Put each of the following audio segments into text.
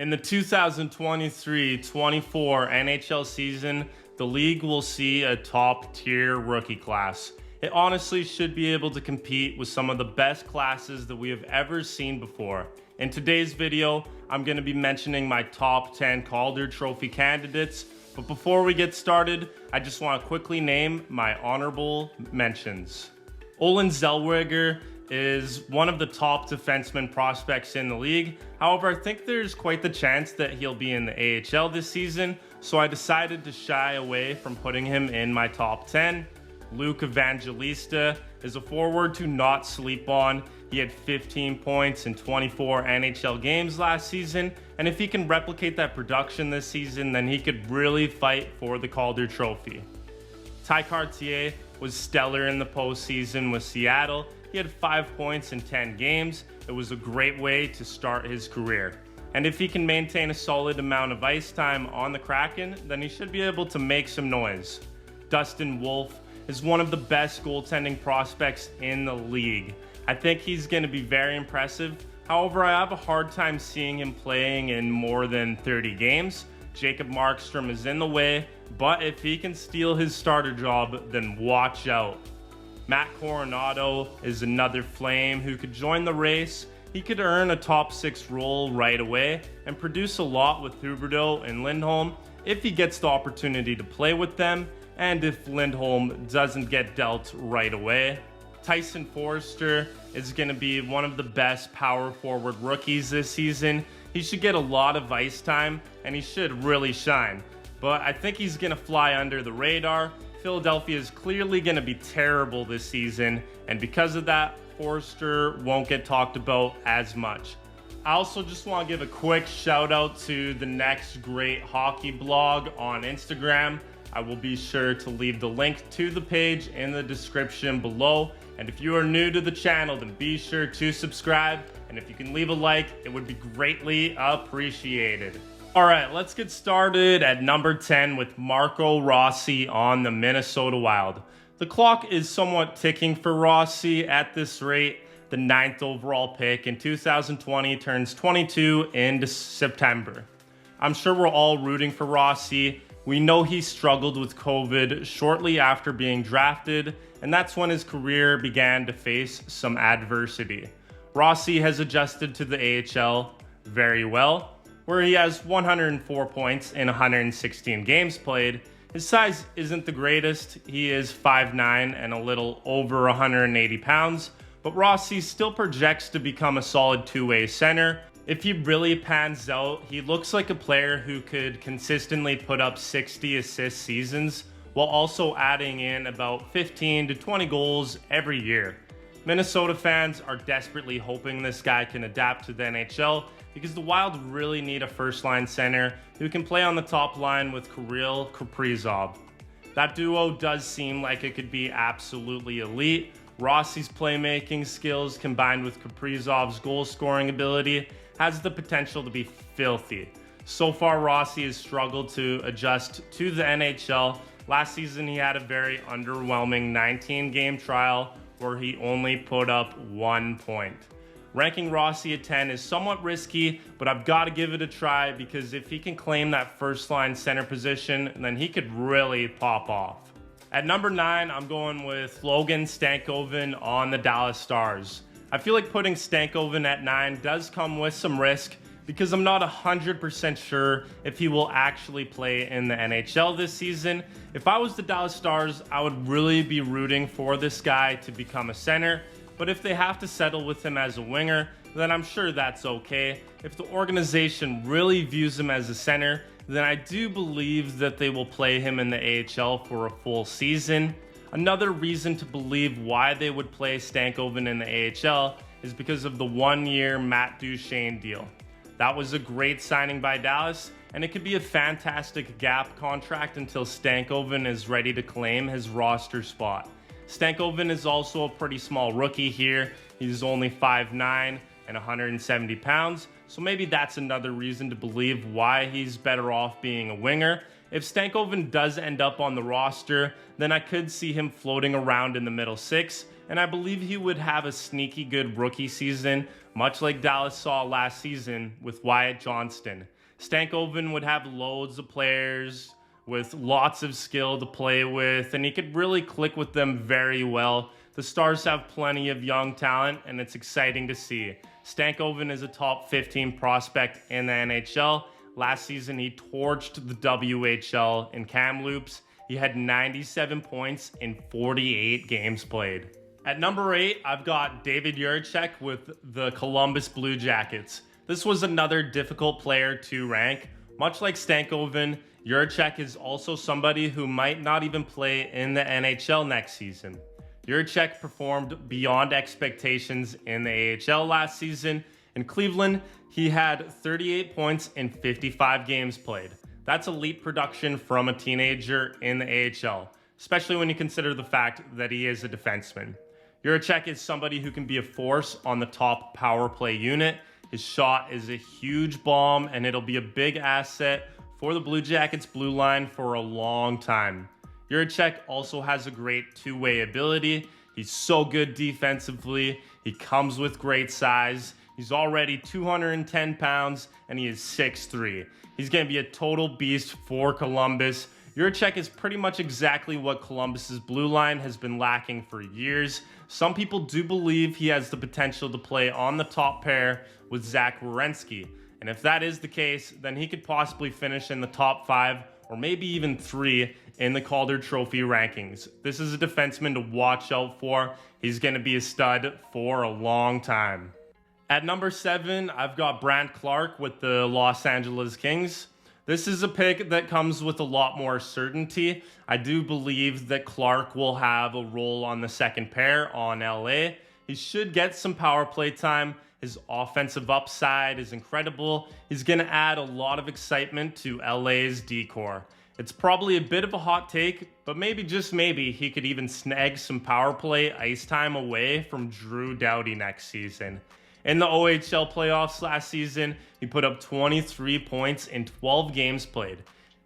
In the 2023-24 NHL season, the league will see a top-tier rookie class. It honestly should be able to compete with some of the best classes that we have ever seen before. In today's video, I'm going to be mentioning my top 10 Calder Trophy candidates, but before we get started, I just want to quickly name my honorable mentions. Olen Zellweger is one of the top defenseman prospects in the league. However, I think there's quite the chance that he'll be in the AHL this season, so I decided to shy away from putting him in my top 10. Evangelista is a forward to not sleep on. He had 15 points in 24 NHL games last season, and if he can replicate that production this season, then he could really fight for the Calder Trophy. Kartye was stellar in the postseason with Seattle. He had 5 points in 10 games. It was a great way to start his career. And if he can maintain a solid amount of ice time on the Kraken, then he should be able to make some noise. Dustin is one of the best goaltending prospects in the league. I think he's going to be very impressive. However, I have a hard time seeing him playing in more than 30 games. Jacob Markstrom is in the way, but if he can steal his starter job, then watch out. Coronato is another Flame who could join the race. He could earn a top 6 role right away and produce a lot with Huberdeau and Lindholm if he gets the opportunity to play with them, and if Lindholm doesn't get dealt right away. Tyson Foerster is going to be one of the best power forward rookies this season. He should get a lot of ice time and he should really shine, but I think he's going to fly under the radar. Philadelphia is clearly going to be terrible this season, and because of that, Foerster won't get talked about as much. I also just want to give a quick shout out to the Next Great Hockey blog on Instagram. I will be sure to leave the link to the page in the description below. And if you are new to the channel, then be sure to subscribe. And if you can leave a like, it would be greatly appreciated. All right, let's get started at number 10 with Rossi on the Minnesota Wild. The clock is somewhat ticking for Rossi at this rate. The 9th overall pick in 2020 turns 22 in September. I'm sure we're all rooting for Rossi. We know he struggled with COVID shortly after being drafted, and that's when his career began to face some adversity. Rossi has adjusted to the AHL very well, where he has 104 points in 116 games played. His size isn't the greatest. He is 5'9" and a little over 180 pounds, but Rossi still projects to become a solid two-way center. If he really pans out, he looks like a player who could consistently put up 60 assist seasons while also adding in about 15 to 20 goals every year. Minnesota fans are desperately hoping this guy can adapt to the NHL because the Wild really need a first-line center who can play on the top line with Kirill Kaprizov. That duo does seem like it could be absolutely elite. Rossi's playmaking skills combined with Kaprizov's goal-scoring ability has the potential to be filthy. So far, Rossi has struggled to adjust to the NHL. Last season, he had a very underwhelming 19-game trial where he only put up 1 point. Ranking Rossi at 10 is somewhat risky, but I've got to give it a try because if he can claim that first-line center position, then he could really pop off. At number 9, I'm going with Logan Stankoven on the Dallas Stars. I feel like putting Stankoven at 9 does come with some risk because I'm not 100% sure if he will actually play in the NHL this season. If I was the Dallas Stars, I would really be rooting for this guy to become a center, but if they have to settle with him as a winger, then I'm sure that's okay. If the organization really views him as a center, then I do believe that they will play him in the AHL for a full season. Another reason to believe why they would play Stankoven in the AHL is because of the 1-year Matt Duchene deal. That was a great signing by Dallas, and it could be a fantastic gap contract until Stankoven is ready to claim his roster spot. Stankoven is also a pretty small rookie here. He's only 5'9" and 170 pounds, so maybe that's another reason to believe why he's better off being a winger. If Stankoven does end up on the roster, then I could see him floating around in the middle six, and I believe he would have a sneaky good rookie season much like Dallas saw last season with Wyatt Johnston. Stankoven would have loads of players with lots of skill to play with, and he could really click with them very well. The Stars have plenty of young talent, and it's exciting to see. Stankoven is a top 15 prospect in the NHL. Last season, he torched the WHL in Kamloops. He had 97 points in 48 games played. At number 8, I've got David Yurichek with the Columbus Blue Jackets. This was another difficult player to rank. Much like Stankoven, Yurichek is also somebody who might not even play in the NHL next season. Yurichek performed beyond expectations in the AHL last season. In Cleveland, he had 38 points in 55 games played. That's elite production from a teenager in the AHL, especially when you consider the fact that he is a defenseman. Yurichek is somebody who can be a force on the top power play unit. His shot is a huge bomb, and it'll be a big asset for the Blue Jackets blue line for a long time. Yurichek also has a great two-way ability. He's so good defensively. He comes with great size. He's already 210 pounds, and he is 6'3". He's going to be a total beast for Columbus. Yurichek is pretty much exactly what Columbus's blue line has been lacking for years. Some people do believe he has the potential to play on the top pair with Zach Werenski. And if that is the case, then he could possibly finish in the top 5 or maybe even 3 in the Calder Trophy rankings. This is a defenseman to watch out for. He's going to be a stud for a long time. At number 7, I've got Brandt Clarke with the Los Angeles Kings. This is a pick that comes with a lot more certainty. I do believe that Clarke will have a role on the second pair on LA. He should get some power play time. His offensive upside is incredible. He's going to add a lot of excitement to LA's decor. It's probably a bit of a hot take, but maybe, just maybe, he could even snag some power play ice time away from Drew Doughty next season. In the OHL playoffs last season, he put up 23 points in 12 games played.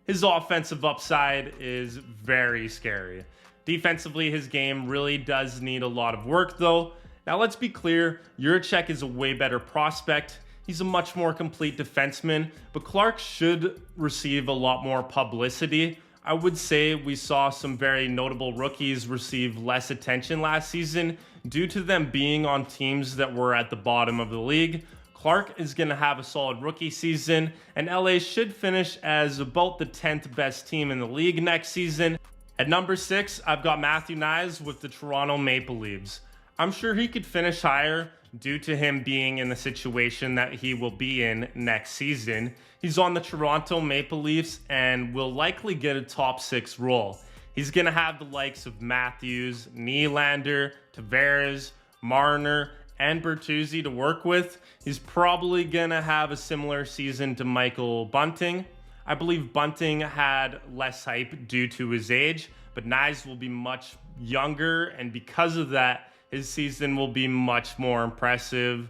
His offensive upside is very scary. Defensively, his game really does need a lot of work though. Now let's be clear, Yurichek is a way better prospect. He's a much more complete defenseman, but Clarke should receive a lot more publicity. I would say we saw some very notable rookies receive less attention last season due to them being on teams that were at the bottom of the league. Clarke is going to have a solid rookie season, and LA should finish as about the 10th best team in the league next season. At number 6, I've got Matthew Knies with the Toronto Maple Leafs. I'm sure he could finish higher due to him being in the situation that he will be in next season. He's on the Toronto Maple Leafs and will likely get a top 6 role. He's going to have the likes of Matthews, Nylander, Tavares, Marner, and Bertuzzi to work with. He's probably going to have a similar season to Michael Bunting. I believe Bunting had less hype due to his age, but Knies will be much younger, and because of that, his season will be much more impressive.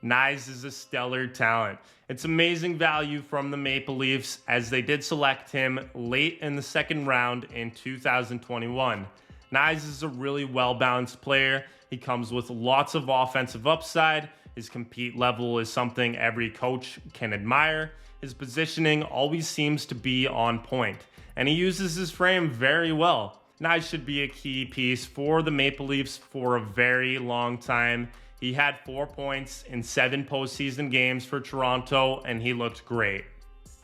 Knies is a stellar talent. It's amazing value from the Maple Leafs as they did select him late in the second round in 2021. Knies is a really well-balanced player. He comes with lots of offensive upside. His compete level is something every coach can admire. His positioning always seems to be on point, and he uses his frame very well. Knies should be a key piece for the Maple Leafs for a very long time. He had 4 points in 7 postseason games for Toronto, and he looked great.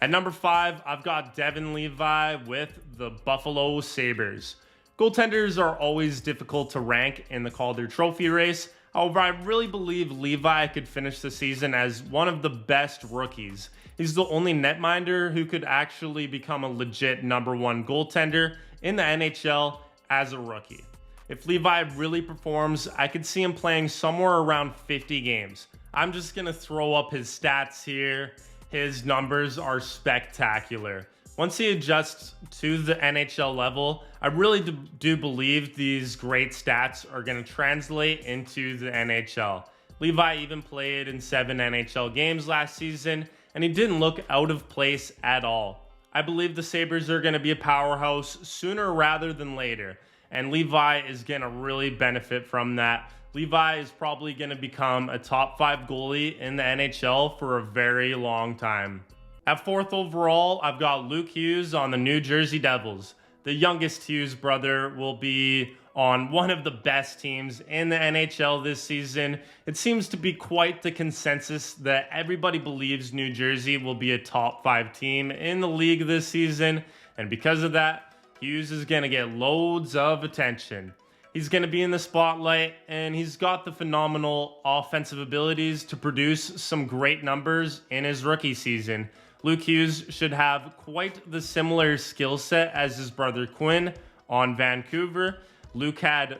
At number 5, I've got Devon Levi with the Buffalo Sabres. Goaltenders are always difficult to rank in the Calder Trophy race. However, I really believe Levi could finish the season as one of the best rookies. He's the only netminder who could actually become a legit number 1 goaltender in the NHL as a rookie. If Levi really performs, I could see him playing somewhere around 50 games. I'm just going to throw up his stats here. His numbers are spectacular. Once he adjusts to the NHL level, I really do believe these great stats are going to translate into the NHL. Levi even played in 7 NHL games last season, and he didn't look out of place at all. I believe the Sabres are going to be a powerhouse sooner rather than later, and Levi is going to really benefit from that. Levi is probably going to become a top 5 goalie in the NHL for a very long time. At 4th overall, I've got Luke Hughes on the New Jersey Devils. The youngest Hughes brother will be on one of the best teams in the NHL this season. It seems to be quite the consensus that everybody believes New Jersey will be a top 5 team in the league this season, and because of that, Hughes is going to get loads of attention. He's going to be in the spotlight, and he's got the phenomenal offensive abilities to produce some great numbers in his rookie season. Luke Hughes should have quite the similar skill set as his brother Quinn on Vancouver. Luke had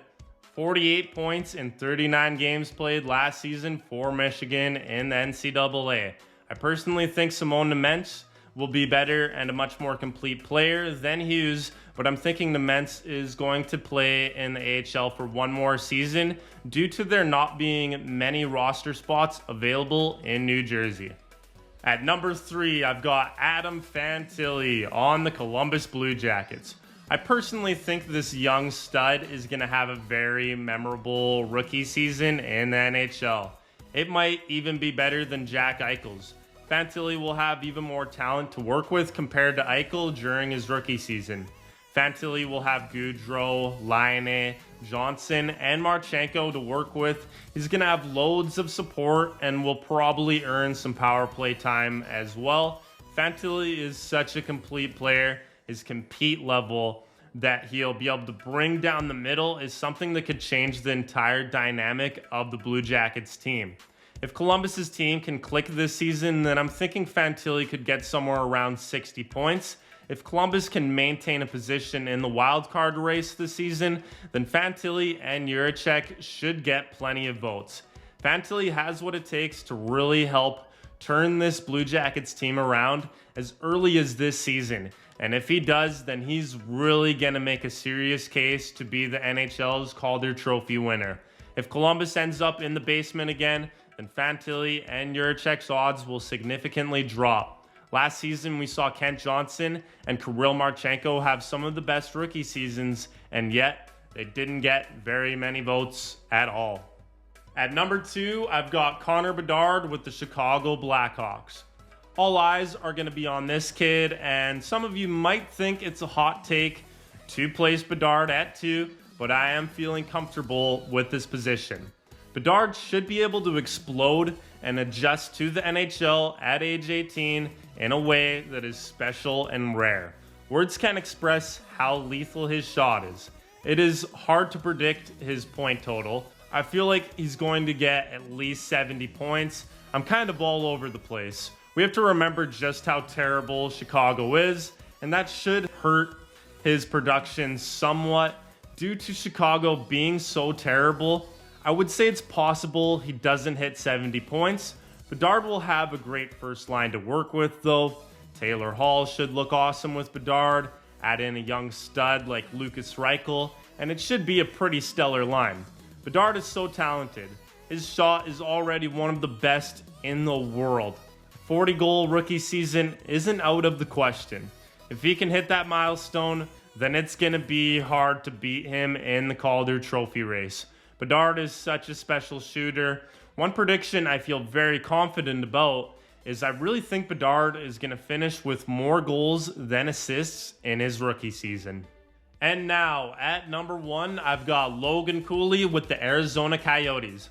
48 points in 39 games played last season for Michigan in the NCAA. I personally think Simon Nemec will be better and a much more complete player than Hughes, but I'm thinking Nemec is going to play in the AHL for one more season due to there not being many roster spots available in New Jersey. At number 3, I've got Adam Fantilli on the Columbus Blue Jackets. I personally think this young stud is going to have a very memorable rookie season in the NHL. It might even be better than Jack Eichel's. Fantilli will have even more talent to work with compared to Eichel during his rookie season. Fantilli will have Gaudreau, Laine, Johnson, and Marchenko to work with. He's going to have loads of support and will probably earn some power play time as well. Fantilli is such a complete player. His compete level that he'll be able to bring down the middle is something that could change the entire dynamic of the Blue Jackets team. If Columbus's team can click this season, then I'm thinking Fantilli could get somewhere around 60 points. If Columbus can maintain a position in the wildcard race this season, then Fantilli and Yurichek should get plenty of votes. Fantilli has what it takes to really help turn this Blue Jackets team around as early as this season. And if he does, then he's really going to make a serious case to be the NHL's Calder Trophy winner. If Columbus ends up in the basement again, then Fantilli and Yurichek's odds will significantly drop. Last season, we saw Kent Johnson and Kirill Marchenko have some of the best rookie seasons, and yet they didn't get very many votes at all. At number 2, I've got Connor Bedard with the Chicago Blackhawks. All eyes are going to be on this kid, and some of you might think it's a hot take to place Bedard at 2, but I am feeling comfortable with this position. Bedard should be able to explode and adjust to the NHL at age 18 in a way that is special and rare. Words can't express how lethal his shot is. It is hard to predict his point total. I feel like he's going to get at least 70 points. I'm kind of all over the place. We have to remember just how terrible Chicago is, and that should hurt his production somewhat. Due to Chicago being so terrible, I would say it's possible he doesn't hit 70 points. Bedard will have a great first line to work with though. Taylor Hall should look awesome with Bedard. Add in a young stud like Lucas Reichel, and it should be a pretty stellar line. Bedard is so talented. His shot is already one of the best in the world. 40-goal rookie season isn't out of the question. If he can hit that milestone, then it's going to be hard to beat him in the Calder Trophy race. Bedard is such a special shooter. One prediction I feel very confident about is I really think Bedard is going to finish with more goals than assists in his rookie season. And now, at number 1, I've got Logan Cooley with the Arizona Coyotes.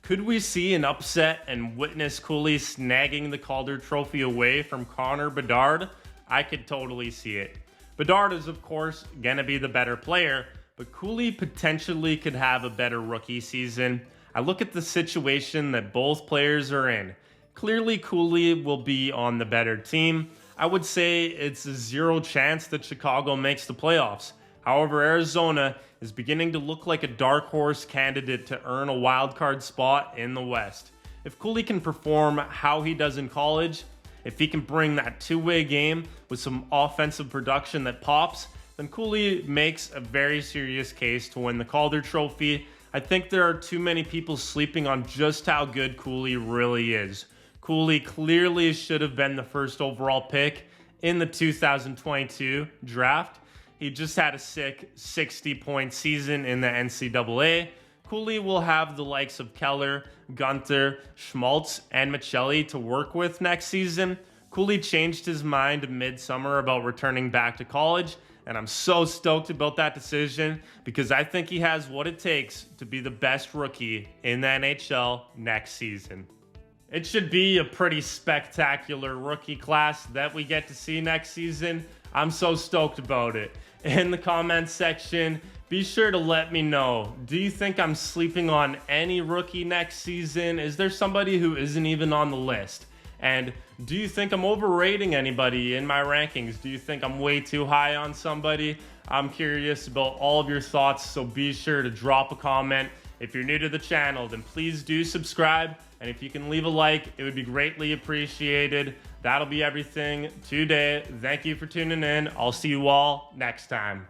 Could we see an upset and witness Cooley snagging the Calder Trophy away from Connor Bedard? I could totally see it. Bedard is, of course, going to be the better player, but Cooley potentially could have a better rookie season. I look at the situation that both players are in. Clearly, Cooley will be on the better team. I would say it's a 0 chance that Chicago makes the playoffs. However, Arizona is beginning to look like a dark horse candidate to earn a wild card spot in the West. If Cooley can perform how he does in college, if he can bring that two-way game with some offensive production that pops, then Cooley makes a very serious case to win the Calder Trophy. I think there are too many people sleeping on just how good Cooley really is. Cooley clearly should have been the first overall pick in the 2022 draft. He just had a sick 60-point season in the NCAA. Cooley will have the likes of Keller, Gunther, Schmaltz, and Michelli to work with next season. Cooley changed his mind mid-summer about returning back to college, and I'm so stoked about that decision because I think he has what it takes to be the best rookie in the NHL next season. It should be a pretty spectacular rookie class that we get to see next season. I'm so stoked about it. In the comments section, be sure to let me know. Do you think I'm sleeping on any rookie next season? Is there somebody who isn't even on the list? And do you think I'm overrating anybody in my rankings? Do you think I'm way too high on somebody? I'm curious about all of your thoughts, so be sure to drop a comment. If you're new to the channel, then please do subscribe. And if you can leave a like, it would be greatly appreciated. That'll be everything today. Thank you for tuning in. I'll see you all next time.